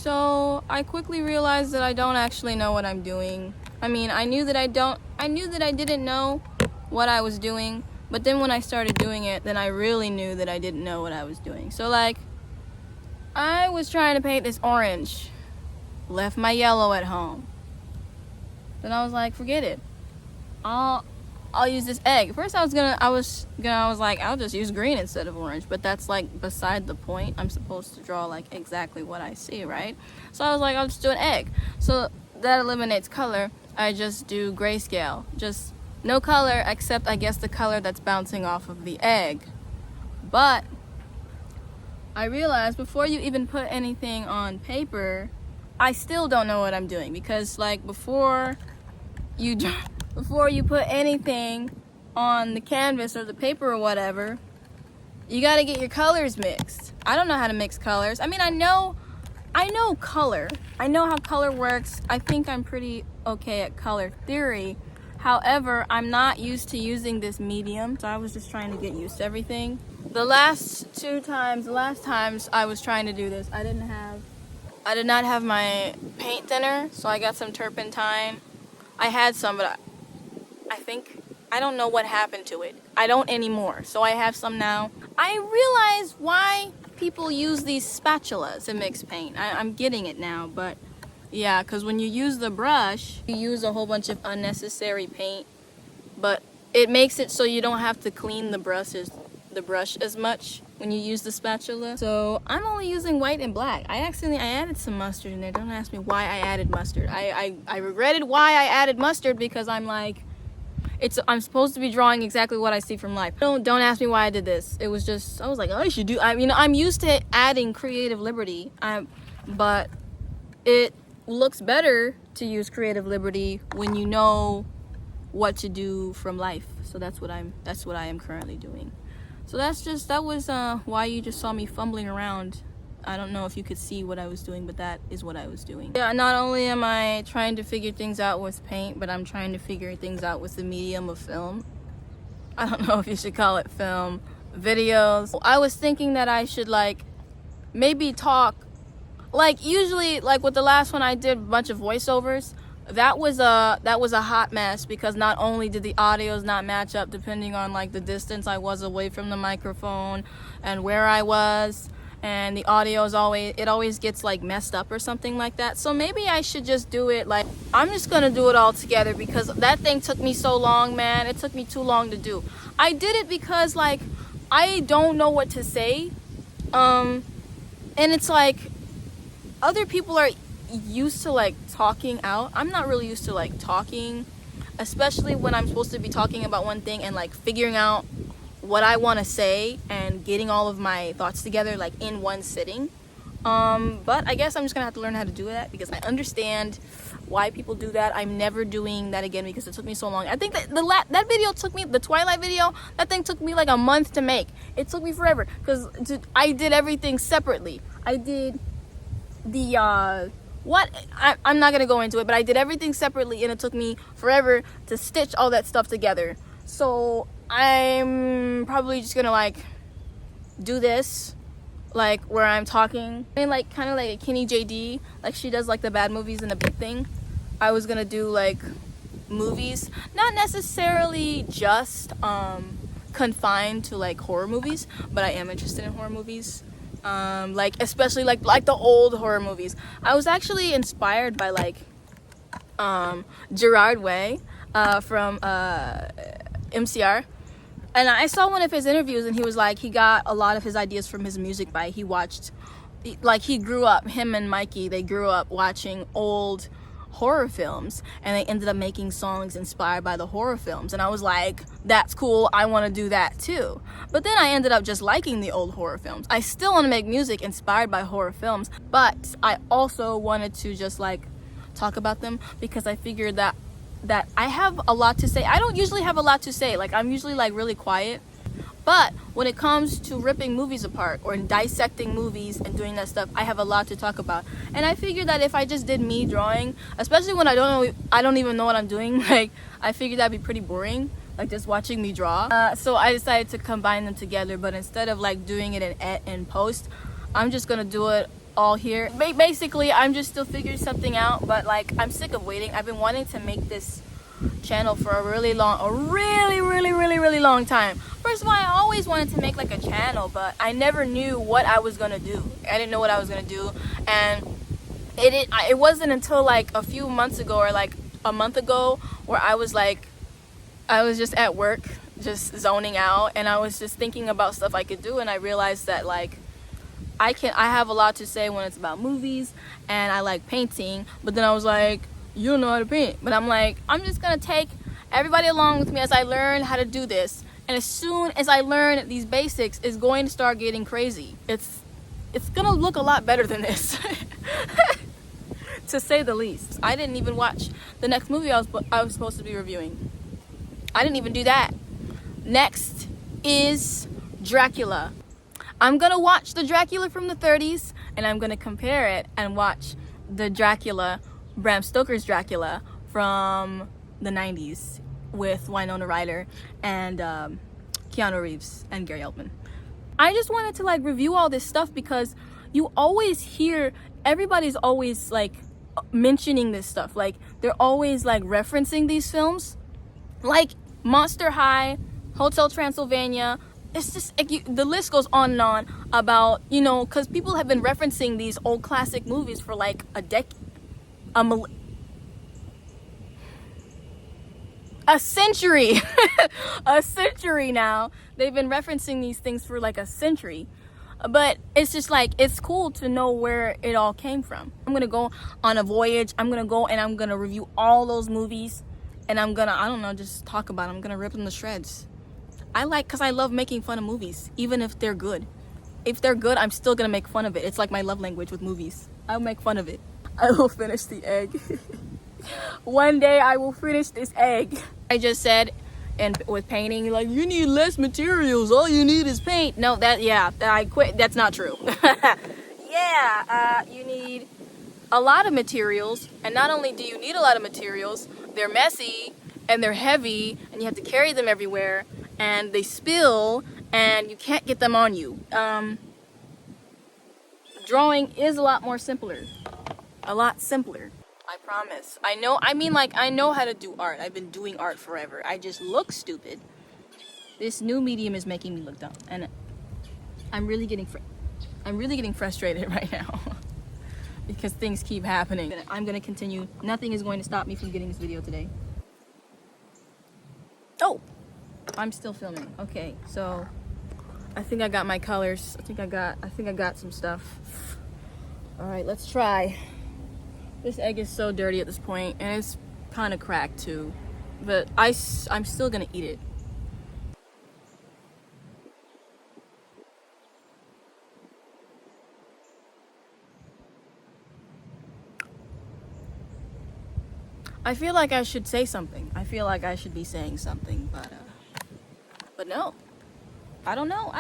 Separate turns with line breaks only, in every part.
So I quickly realized that I don't actually know what I'm doing. I mean, I knew that I didn't know what I was doing, but then when I started doing it, then I really knew that I didn't know what I was doing. So like, I was trying to paint this orange, left my yellow at home. Then I was like, forget it. I'll use this egg. First I was like, I'll just use green instead of orange, but that's like beside the point. I'm supposed to draw like exactly what I see, right? So I was like, I'll just do an egg. So that eliminates color. I just do grayscale. Just no color except I guess the color that's bouncing off of the egg. But I realized before you even put anything on paper, I still don't know what I'm doing, because like before you put anything on the canvas or the paper or whatever, you got to get your colors mixed. I don't know how to mix colors. I mean, I know color. I know how color works. I think I'm pretty okay at color theory. However, I'm not used to using this medium, so I was just trying to get used to everything. The last times I was trying to do this, I did not have my paint thinner, so I got some turpentine. I had some, but I don't know what happened to it. I don't anymore, so I have some now. I realize why people use these spatulas to mix paint. I'm getting it now, but yeah, because when you use the brush, you use a whole bunch of unnecessary paint, but it makes it so you don't have to clean the brush as much when you use the spatula. So I'm only using white and black. I added some mustard in there. Don't ask me why I added mustard. I regretted why I added mustard, because I'm like, I'm supposed to be drawing exactly what I see from life. Don't ask me why I did this. It was just, I was like, oh, I should do, I'm used to adding creative liberty, but it looks better to use creative liberty when you know what to do from life. So that's what I am currently doing. So that was why you just saw me fumbling around. I don't know if you could see what I was doing, but that is what I was doing. Yeah, not only am I trying to figure things out with paint, but I'm trying to figure things out with the medium of film. I don't know if you should call it film, videos. I was thinking that I should like maybe talk, like usually like with the last one I did a bunch of voiceovers. That was a hot mess, because not only did the audios not match up depending on like the distance I was away from the microphone and where I was, and the audio is always gets like messed up or something like that. So maybe I should just do it like, I'm just gonna do it all together, because that thing took me so long, man. It took me too long to do. I did it because like I don't know what to say, and it's like other people are used to like talking out. I'm not really used to like talking, especially when I'm supposed to be talking about one thing and like figuring out what I want to say and getting all of my thoughts together like in one sitting. But I guess I'm just gonna have to learn how to do that, because I understand why people do that. I'm never doing that again, because it took me so long. I think that that video took me, the Twilight video, that thing took me like a month to make. It took me forever, because I did everything separately. I did the I'm not gonna go into it, but I did everything separately, and it took me forever to stitch all that stuff together. So I'm probably just gonna like do this, like where I'm talking, and like kind of like a Kenny JD, like she does like the bad movies and the big thing. I was gonna do like movies, not necessarily just confined to like horror movies, but I am interested in horror movies. Like especially like the old horror movies. I was actually inspired by like Gerard Way from MCR, and I saw one of his interviews, and he was like, he got a lot of his ideas from his music by, he watched, like he grew up, him and Mikey, they grew up watching old horror films, and they ended up making songs inspired by the horror films. And I was like, that's cool, I want to do that too. But then I ended up just liking the old horror films. I still want to make music inspired by horror films, but I also wanted to just like talk about them, because I figured that I have a lot to say. I don't usually have a lot to say, like I'm usually like really quiet, but when it comes to ripping movies apart or dissecting movies and doing that stuff, I have a lot to talk about. And I figured that if I just did me drawing, especially when I don't even know what I'm doing, like I figured that'd be pretty boring, like just watching me draw. So I decided to combine them together, but instead of like doing it in post, I'm just gonna do it all here. Basically, I'm just still figuring something out, but like I'm sick of waiting. I've been wanting to make this channel for a really long time. First of all, I always wanted to make like a channel, but I never knew what I was gonna do. I didn't know what I was gonna do, and it wasn't until like a few months ago, or like a month ago, where I was just at work, just zoning out, and I was just thinking about stuff I could do, and I realized that like I have a lot to say when it's about movies, and I like painting, but then I was like, you don't know how to paint. But I'm like, I'm just gonna take everybody along with me as I learn how to do this, and as soon as I learn these basics, it's going to start getting crazy. It's gonna look a lot better than this. To say the least. I didn't even watch the next movie I was supposed to be reviewing. I didn't even do that. Next is Dracula. I'm gonna watch the Dracula from the 30s, and I'm gonna compare it and watch the Dracula, Bram Stoker's Dracula from the 90s with Winona Ryder and Keanu Reeves and Gary Oldman. I just wanted to like review all this stuff because you always hear, everybody's always like mentioning this stuff. Like they're always like referencing these films, like Monster High, Hotel Transylvania. It's just like the list goes on and on about, you know, because people have been referencing these old classic movies for like a century. A century now. They've been referencing these things for like a century. But it's just like, it's cool to know where it all came from. I'm gonna go on a voyage. I'm gonna go and I'm gonna review all those movies, and I'm gonna, I don't know, just talk about them. I'm gonna rip them to shreds. Because I love making fun of movies, even if they're good. If they're good, I'm still gonna make fun of it. It's like my love language with movies. I'll make fun of it. I will finish the egg. One day I will finish this egg. I just said, and with painting, like, you need less materials, all you need is paint. No, I quit. That's not true. You need a lot of materials, and not only do you need a lot of materials, they're messy and they're heavy, and you have to carry them everywhere, and they spill, and you can't get them on you. Drawing is a lot more simpler. A lot simpler. I promise. I know how to do art. I've been doing art forever. I just look stupid. This new medium is making me look dumb, and I'm really getting frustrated right now because things keep happening. I'm gonna continue. Nothing is going to stop me from getting this video today. Oh, I'm still filming. Okay, so I think I got my colors. I think I got some stuff. All right, let's try. This egg is so dirty at this point, and it's kind of cracked too, but I'm still gonna eat it. I feel like I should say something. I feel like I should be saying something, but no. I don't know.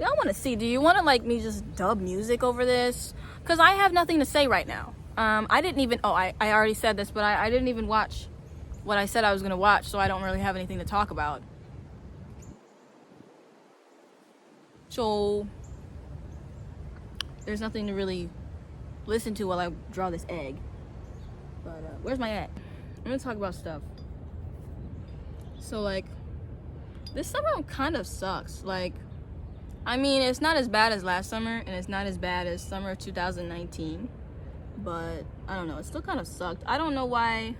Y'all want to see? Do you want to like me just dub music over this? Because I have nothing to say right now. I didn't even, I already said this, but I didn't even watch what I said I was going to watch, so I don't really have anything to talk about. So, there's nothing to really listen to while I draw this egg. But, where's my egg? I'm going to talk about stuff. So, like, this summer kind of sucks. Like, I mean, it's not as bad as last summer, and it's not as bad as summer of 2019. But I don't know, it still kind of sucked. I don't know why.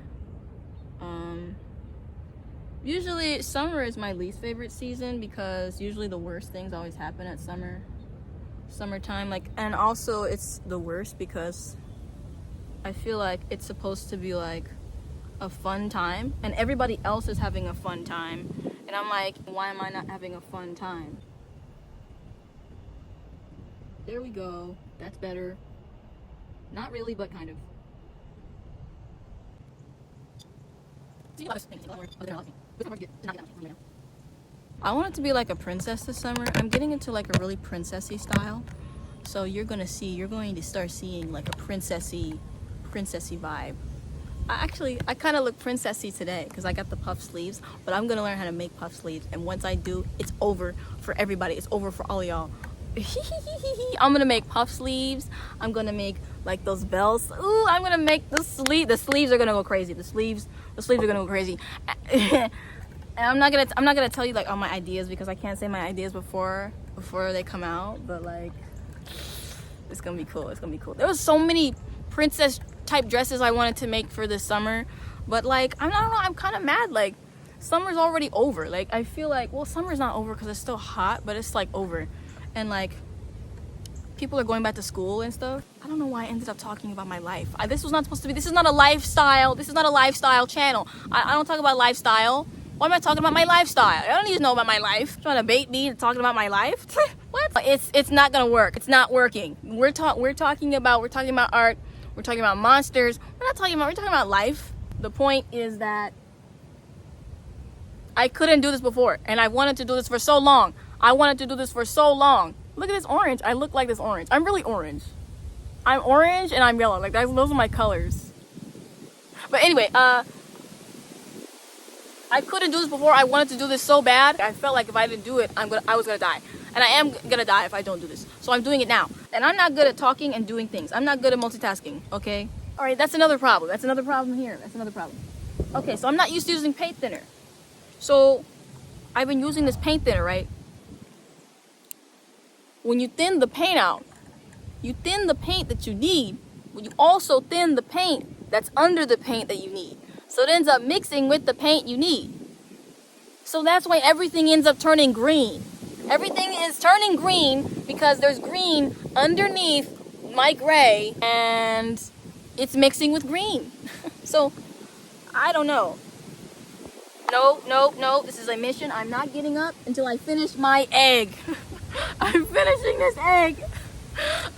Usually summer is my least favorite season because usually the worst things always happen at summertime. Like, and also it's the worst because I feel like it's supposed to be like a fun time, and everybody else is having a fun time, and I'm like, why am I not having a fun time? There we go. That's better. Not really, but kind of. I want it to be like a princess this summer. I'm getting into like a really princessy style. So you're going to start seeing like a princessy vibe. I kind of look princessy today because I got the puff sleeves, but I'm going to learn how to make puff sleeves. And once I do, it's over for everybody. It's over for all of y'all. I'm gonna make puff sleeves. I'm gonna make like those bells. Ooh, I'm gonna make the sleeve. The sleeves are gonna go crazy. The sleeves are gonna go crazy. And I'm not gonna tell you like all my ideas because I can't say my ideas before they come out. But like, it's gonna be cool. It's gonna be cool. There was so many princess type dresses I wanted to make for this summer, but like I don't know. I'm kind of mad. Like summer's already over. Like I feel like, well, summer's not over because it's still hot, but it's like over, and like people are going back to school and stuff. I don't know why I ended up talking about my life. This was not supposed to be. This is not a lifestyle. This is not a lifestyle channel. I don't talk about lifestyle. Why am I talking about my lifestyle? I don't need to know about my life. Trying to bait me into talking about my life? What? It's not gonna work. It's not working. We're talking about art. We're talking about monsters. We're talking about life. The point is that I couldn't do this before, and I wanted to do this for so long. Look at this orange. I look like this orange. I'm really orange. I'm orange and I'm yellow. Like those are my colors. But anyway, I couldn't do this before. I wanted to do this so bad. I felt like if I didn't do it, I was gonna die. And I am gonna die if I don't do this. So I'm doing it now. And I'm not good at talking and doing things. I'm not good at multitasking, okay? All right, that's another problem. That's another problem here. That's another problem. Okay, so I'm not used to using paint thinner. So I've been using this paint thinner, right? When you thin the paint out, you thin the paint that you need, but you also thin the paint that's under the paint that you need. So it ends up mixing with the paint you need. So that's why everything ends up turning green. Everything is turning green because there's green underneath my gray and it's mixing with green. So I don't know. No, this is a mission. I'm not getting up until I finish my egg. I'm finishing this egg.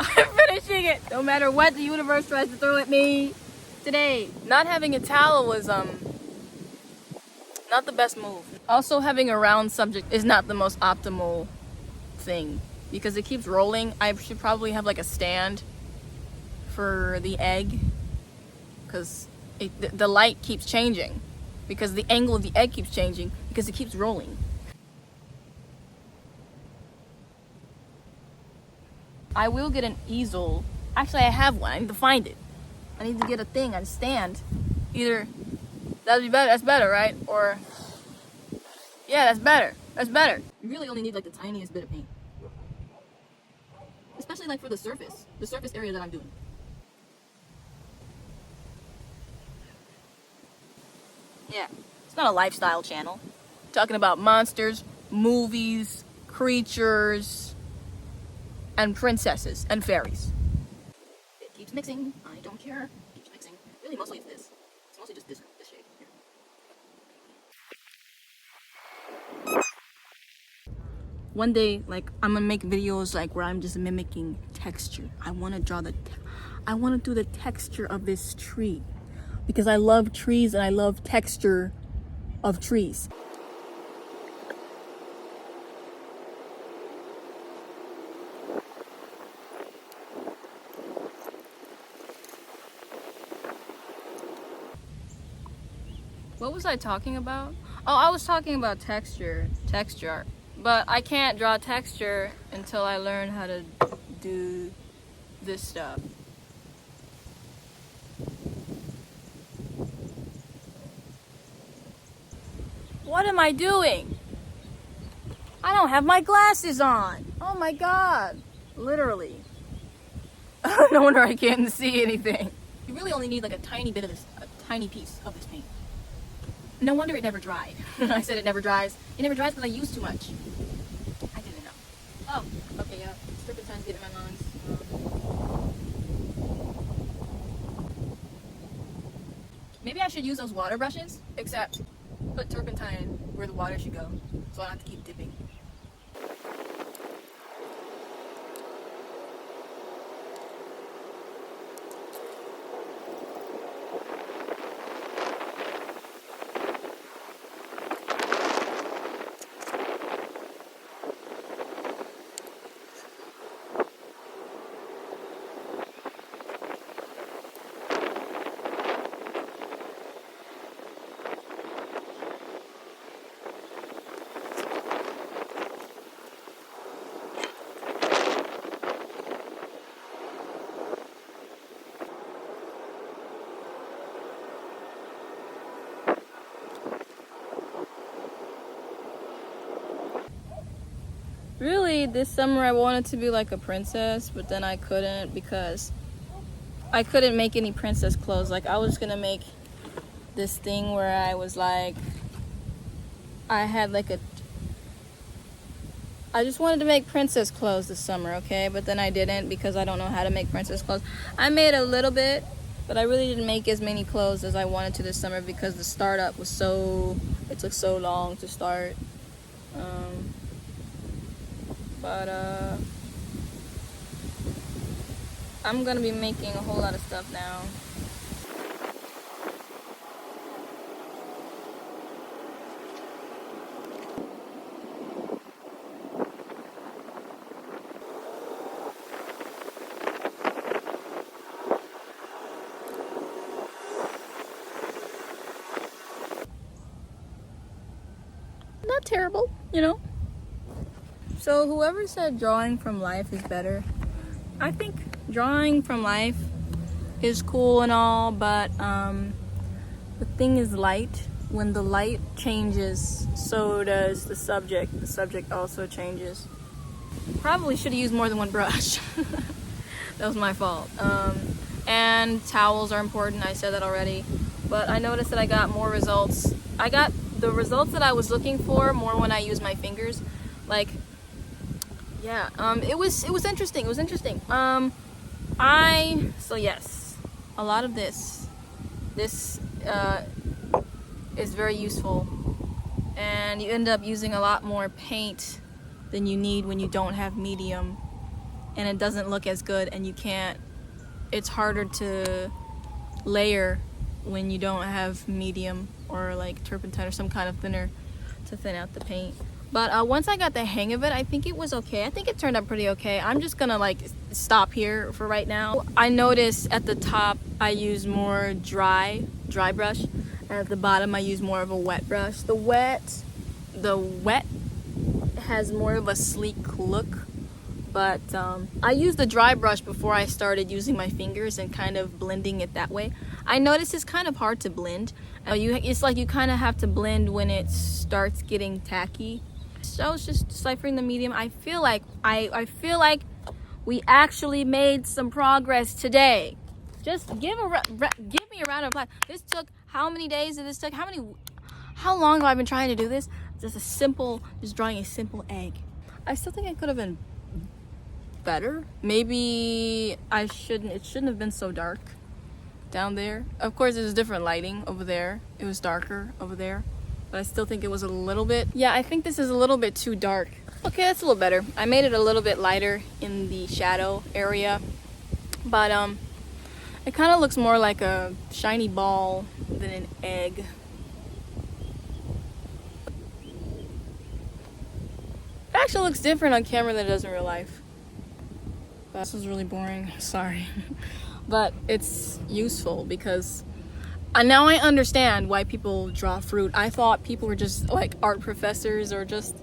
I'm finishing it. No matter what the universe tries to throw at me today. Not having a towel was not the best move. Also, having a round subject is not the most optimal thing because it keeps rolling. I should probably have like a stand for the egg because the light keeps changing because the angle of the egg keeps changing because it keeps rolling. I will get an easel. Actually, I have one. I need to find it. I need to get a stand. Either that'd be better. That's better, right? Or yeah, that's better. That's better. You really only need like the tiniest bit of paint, especially like for the surface area that I'm doing. Yeah, it's not a lifestyle channel. Talking about monsters, movies, creatures, and princesses and fairies. It keeps mixing. I don't care. It keeps mixing. Really, mostly it's this. It's mostly just this shade here. One day, like, I'm gonna make videos like where I'm just mimicking texture. I want to do the texture of this tree because I love trees and I love texture of trees. What was I talking about? Oh, I was talking about texture art. But I can't draw texture until I learn how to do this stuff. What am I doing? I don't have my glasses on. Oh my god. Literally. No wonder I can't see anything. You really only need like a tiny bit of this, a tiny piece of this paint. No wonder it never dried. I said it never dries. It never dries because I use too much. I didn't know. Oh, okay, yeah. Turpentine's getting my lungs. Maybe I should use those water brushes, except put turpentine where the water should go, so I don't have to keep dipping. Really, this summer I wanted to be like a princess, but then I couldn't because I couldn't make any princess clothes. Like, I was gonna make this thing where I was like, I had like a, I just wanted to make princess clothes this summer, okay? But then I didn't because I don't know how to make princess clothes. I made a little bit, but I really didn't make as many clothes as I wanted to this summer because the startup was so, it took so long to start. But I'm gonna be making a whole lot of stuff now. Not terrible, you know? So whoever said drawing from life is better, I think drawing from life is cool and all, but the thing is light. When the light changes, so does the subject. The subject also changes. Probably should have used more than one brush. That was my fault. And towels are important, I said that already. But I noticed that I got more results. I got the results that I was looking for more when I used my fingers. Like, yeah, it was interesting. It was interesting. So yes, a lot of this is very useful, and you end up using a lot more paint than you need when you don't have medium, and it doesn't look as good, and you can't, it's harder to layer when you don't have medium or like turpentine or some kind of thinner to thin out the paint. But once I got the hang of it, I think it was okay. I think it turned out pretty okay. I'm just gonna like stop here for right now. I noticed at the top I use more dry brush, and at the bottom I use more of a wet brush. The wet has more of a sleek look, but I used the dry brush before I started using my fingers and kind of blending it that way. I noticed it's kind of hard to blend. It's like you kind of have to blend when it starts getting tacky. So I was just deciphering the medium. I feel like we actually made some progress today. Just give me a round of applause. This took, how many days did this take? How long have I been trying to do this? Just drawing a simple egg. I still think it could have been better. Maybe it shouldn't have been so dark down there. Of course, there's different lighting over there. It was darker over there. But I still think it was a little bit, yeah, I think this is a little bit too dark. Okay, that's a little better. I made it a little bit lighter in the shadow area, but it kind of looks more like a shiny ball than an egg. It actually looks different on camera than it does in real life. This was really boring, sorry. But it's useful because now I understand why people draw fruit. I thought people were just like art professors or just,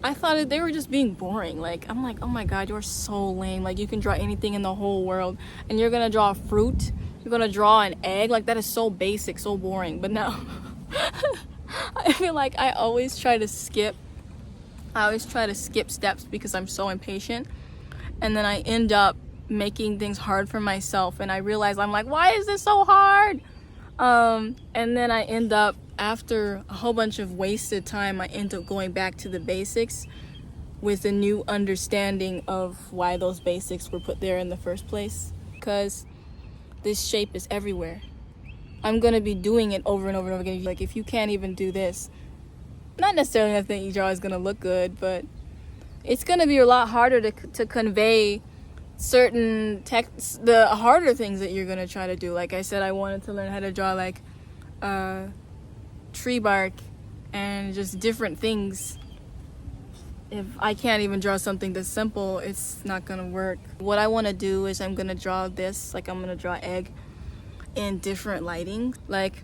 I thought they were just being boring. Like, I'm like, oh my God, you're so lame. Like, you can draw anything in the whole world and you're gonna draw fruit? You're gonna draw an egg? Like, that is so basic, so boring. But now, I feel like I always try to skip steps because I'm so impatient. And then I end up making things hard for myself. And I realize, I'm like, why is this so hard? And then I end up, after a whole bunch of wasted time, I end up going back to the basics with a new understanding of why those basics were put there in the first place. Because this shape is everywhere. I'm gonna be doing it over and over and over again. Like, if you can't even do this, not necessarily that thing you draw is gonna look good, but it's gonna be a lot harder to convey certain text, the harder things that you're gonna try to do. Like I said, I wanted to learn how to draw like tree bark and just different things. If I can't even draw something this simple, it's not gonna work. What I want to do is I'm gonna draw this, like I'm gonna draw egg in different lighting, like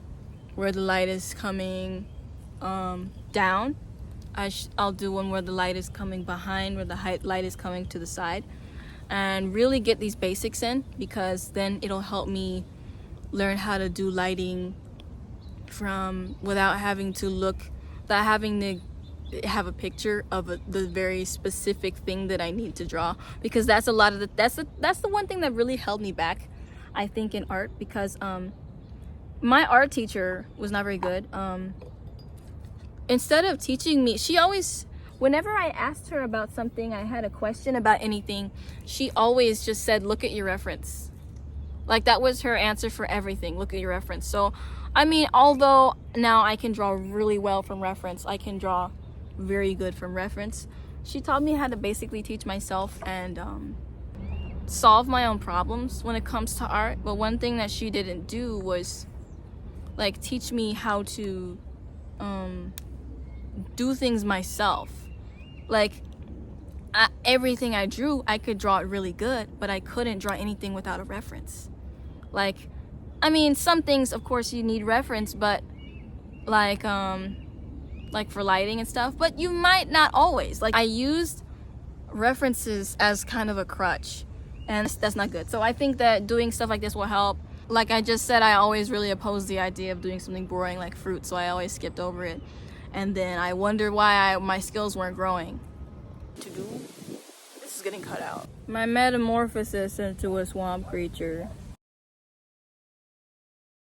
where the light is coming down. I'll do one where the light is coming behind, where the light is coming to the side, and really get these basics in, because then it'll help me learn how to do lighting from without having to have a picture of the very specific thing that I need to draw, because that's the one thing that really held me back, I think, in art, because my art teacher was not very good. Instead of teaching me, she always, whenever I asked her about something, I had a question about anything, she always just said, look at your reference. Like, that was her answer for everything, look at your reference. So I mean, although now I can draw really well from reference, I can draw very good from reference, she taught me how to basically teach myself and solve my own problems when it comes to art. But one thing that she didn't do was like teach me how to do things myself. Like, everything I drew, I could draw it really good, but I couldn't draw anything without a reference. Like, I mean, some things, of course, you need reference, but like for lighting and stuff, but you might not always. Like, I used references as kind of a crutch, and that's not good. So I think that doing stuff like this will help. Like I just said, I always really opposed the idea of doing something boring like fruit, so I always skipped over it. And then I wondered why my skills weren't growing. This is getting cut out. My metamorphosis into a swamp creature.